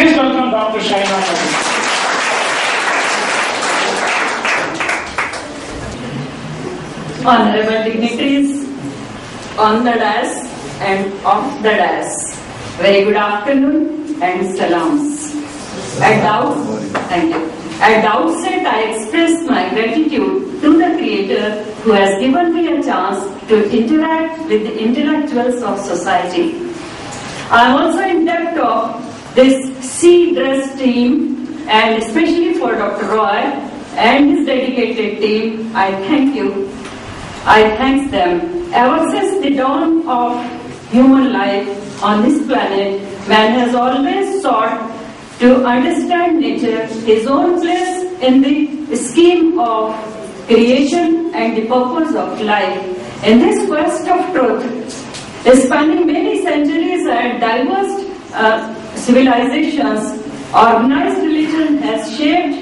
Please welcome Dr. Shaheena Khatib. Honorable dignitaries on the dais and off the dais, very good afternoon and salams. At the outset, I express my gratitude to the Creator who has given me a chance to interact with the intellectuals of society. I am also in debt of this C-dress team, and especially for Dr. Roy and his dedicated team. I thank you. I thank them. Ever since the dawn of human life on this planet, man has always sought to understand nature, his own place in the scheme of creation and the purpose of life. In this quest of truth, spanning many centuries and diverse civilizations, organized religion has shaped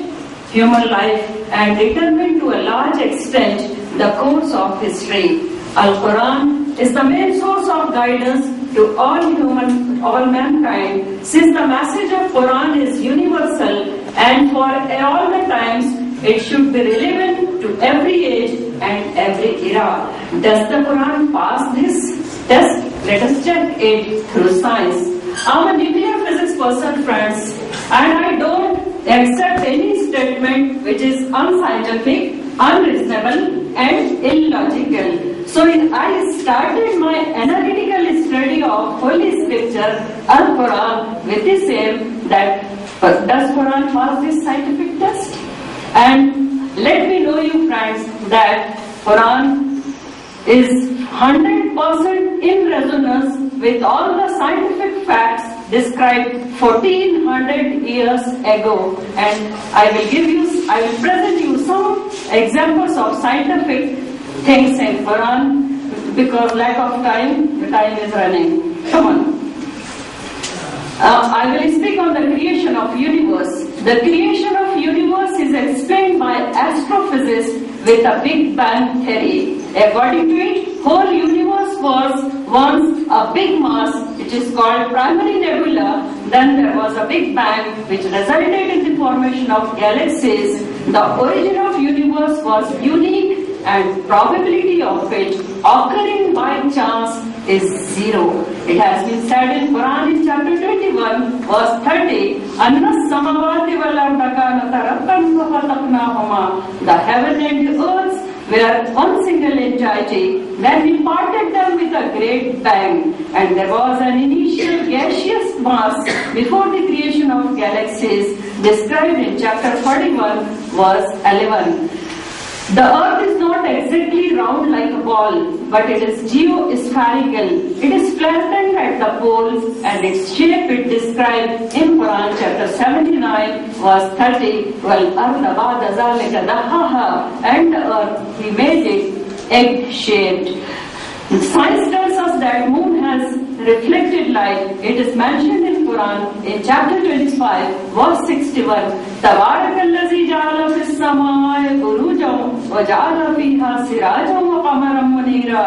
human life and determined to a large extent the course of history. Al-Qur'an is the main source of guidance to all mankind, since the message of Qur'an is universal and for all the times it should be relevant to every age and every era. Does the Qur'an pass this test? Let us check it through science. I'm a nuclear physics person, friends, and I don't accept any statement which is unscientific, unreasonable and illogical. So I started my analytical study of Holy Scripture, Al-Quran, with the same that does Quran pass this scientific test? And let me know you friends that Quran is 100% in resonance with all the scientific facts described 1400 years ago, and I will present you some examples of scientific things in Quran, because lack of time, the time is running. Come on. I will speak on the creation of universe. The creation of universe is explained by astrophysicists with a Big Bang theory. According to it, whole universe was once a big mass which is called primary nebula. Then there was a Big Bang which resulted in the formation of galaxies. The origin of universe was unique and probability of it occurring by chance is 0. It has been said in Quran in chapter 21 verse 30, Annas samawati wal arda kanata rattan wa khalaqnahuma. The heaven and earth were one single entity. Then we parted them with a great bang, and there was an initial gaseous mass before the creation of galaxies, described in chapter 41 verse 11. The earth is not exactly round like a ball, but it is geospherical. It is flattened at the poles, and its shape is described in Quran chapter 79 verse 30. Well, arda ba'da zalika dahaha, and the earth he made it egg-shaped. Science tells us that moon has reflected light. It is mentioned in Quran in chapter 25 verse 61. Tabarakallazi ja'ala fis samaa'i burujan wa ja'ala fiha sirajan wa qamaran munira.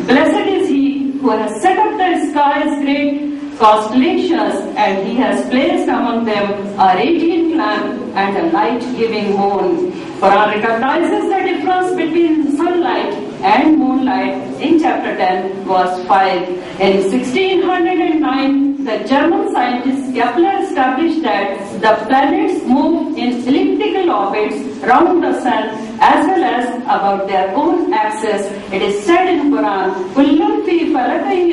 Blessed is he who has set up the sky's great constellations, and he has placed among them a radiant lamp and a light-giving moon. Quran recognizes the difference between sunlight and moonlight in chapter 10 verse 5. In 1609, the German scientist Kepler established that the planets move in elliptical orbits round the sun as well as about their own axis. It is said in Quran, Kullun fi falakin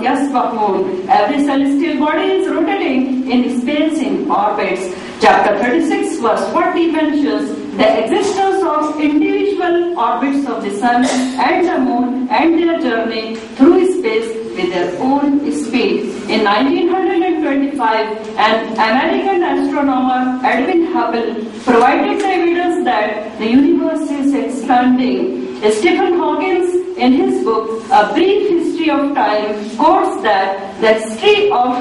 yasbahun. Every celestial body is rotating in space in orbits. Chapter 36 verse 40 mentions the existence of individual orbits of the sun and the moon and their journey through space with their own speed. In 1925, an American astronomer, Edwin Hubble, provided the evidence that the universe is expanding. Stephen Hawking, in his book, A Brief History of Time, quotes that the history of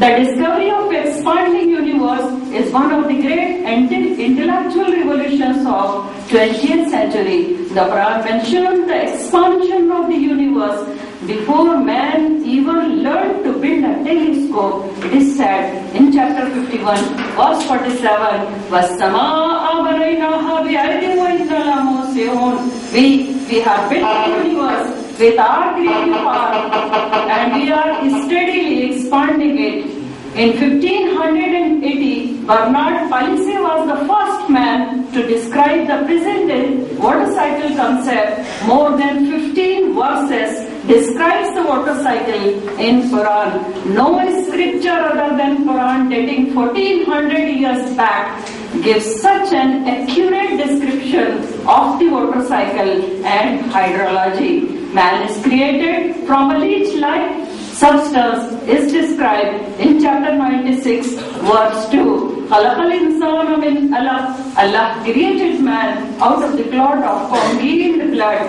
the discovery of expanding universe is one of the great intellectual revolutions of 20th century. The Quran mentioned the expansion of the universe before man even learned to build a telescope, it is said in chapter 51, verse 47, وَالسَّمَاءَ بَنَيْنَاهَا بِأَيْدٍ وَإِنَّا لَمُوسِعُونَ. We have built the universe with our creative power and we are steadily expanding it. In 1580, Bernard Palissy was the first man to describe the present-day water cycle concept. More than 15 verses describes the water cycle in Qur'an. No scripture other than Qur'an dating 1400 years back gives such an accurate description of the water cycle and hydrology. Man is created from a leech-like substance is described in chapter 96, verse 2. خَلَقَ الْإِنسَانَ مِنْ عَلَقٍ. Allah created man out of the clot of congealed blood.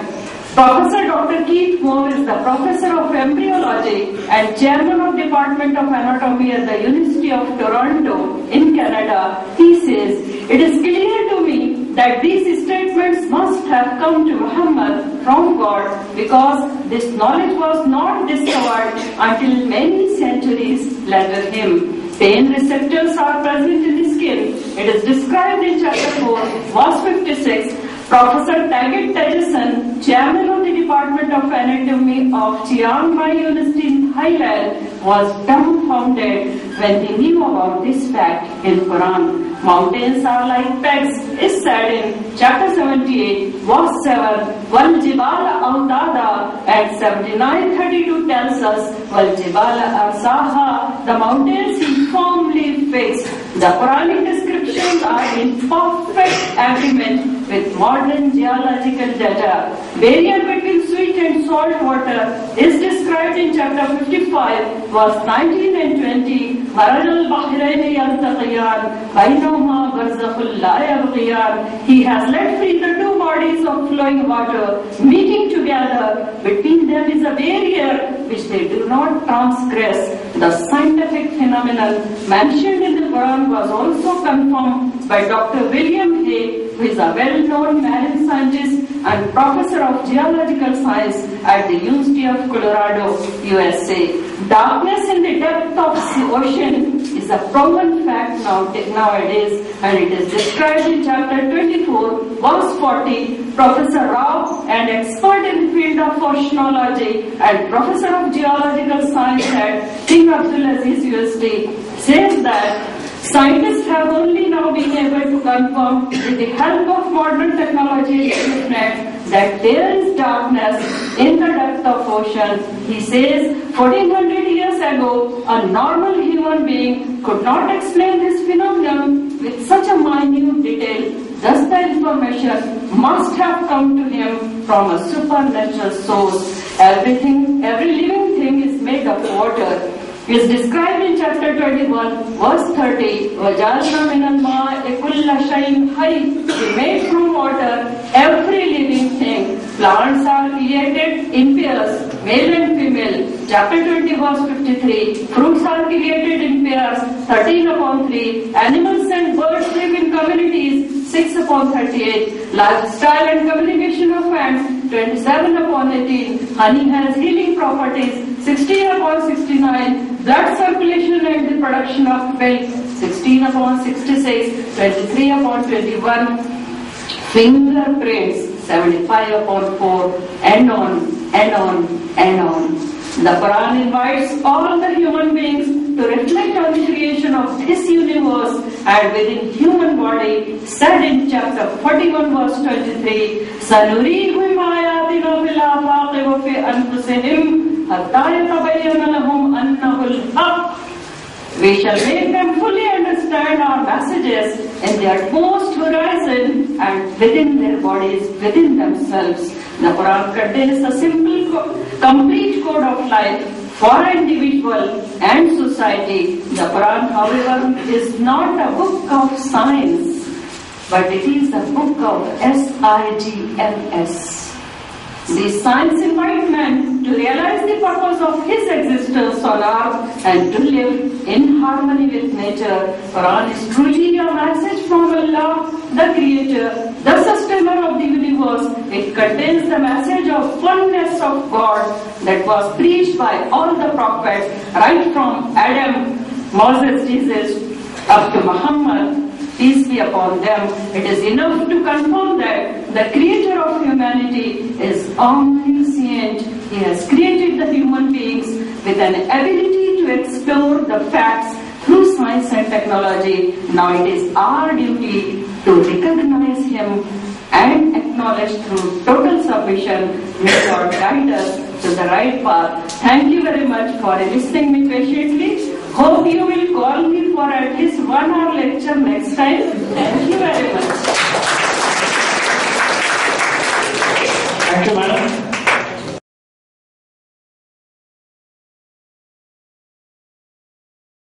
Professor Dr. Keith Moore is the professor of embryology and chairman of Department of Anatomy at the University of Toronto in Canada. He says, "It is clear to me that these statements must have come to Muhammad from God because this knowledge was not discovered until many centuries later him. Pain receptors are present in the skin. It is described in chapter 4, verse 56. Professor Taggart Tejeson, chairman of the Department of Anatomy of Chiang Mai University in Thailand, was dumbfounded when he knew about this fact in Quran. Mountains are like pegs, is said in chapter 78, verse 7, Wal Jibala Autada, and 79:32 tells us, Wal Jibala Arsaha, the mountains he firmly fixed. The Quranic descriptions are in perfect agreement with modern geological data. Barrier between sweet and salt water is described in chapter 55, verse 19 and 20. مرج البحرين يلتقيان بينهما برزخ لا يبغيان. He has let free the two bodies of flowing water, meeting together. Between them is a barrier which they do not transgress. The scientific phenomenon mentioned in the Quran was also confirmed by Dr. William Hay, who is a well-known marine scientist and professor of geological science at the University of Colorado, USA. Darkness in the depth of the ocean is a proven fact nowadays, and it is described in chapter 24, verse 40. Professor Rao, an expert in the field of oceanology and professor of geological science at King Abdulaziz University, says that scientists have only now been able to confirm with the help of modern technology and equipment that there is darkness in the depth of ocean. He says 1400 years ago, a normal human being could not explain this phenomenon with such a minute detail. Thus the information must have come to him from a supernatural source. Every living thing is made of water. Is described in chapter 21, verse 30. وَجَعَلْنَا مِنَ الْمَاءِ كُلَّ شَيْءٍ حَيٍّ. We made from water every living thing. Plants are created in pairs, male and female. Chapter 20, verse 53. Fruits are created in pairs, 13/3. Animals and birds live in communities, 6/38. Lifestyle and communication of ants, 27/18. Honey has healing properties, 16/69. Blood circulation and the production of milk, 16/66. 23/21. Fingerprints, 75/4. And on and on and on. The Quran invites all the human beings to reflect on the creation of this universe and within human body, said in chapter 41, verse 23, سَنُرِيهِمْ آيَاتِنَا فِي الْآفَاقِ وَفِي أَنفُسِهِمْ حَتَّى يَتَبَيَّنَ لَهُمْ أَنَّهُ الْحَقُّ. We shall make them fully understand our messages in their utmost horizon and within their bodies, within themselves. The Quran contains a simple, complete code of life for an individual and society. The Quran, however, is not a book of science, but it is a book of science. The science invites man to realize the purpose of his existence on earth and to live in harmony with nature. Quran is truly a message from Allah, the Creator, the Sustainer of the universe. It contains the message of oneness of God that was preached by all the prophets, right from Adam, Moses, Jesus, up to Muhammad, peace be upon them. It is enough to confirm that the Creator of humanity is omniscient. He has created the human beings with an ability to explore the facts through science and technology. Now it is our duty to recognize Him and acknowledge through total submission. May God guide us to the right path. Thank you very much for listening me patiently. Hope you will call me for at least 1 hour lecture next time. Thank you very much. Thank you, madam.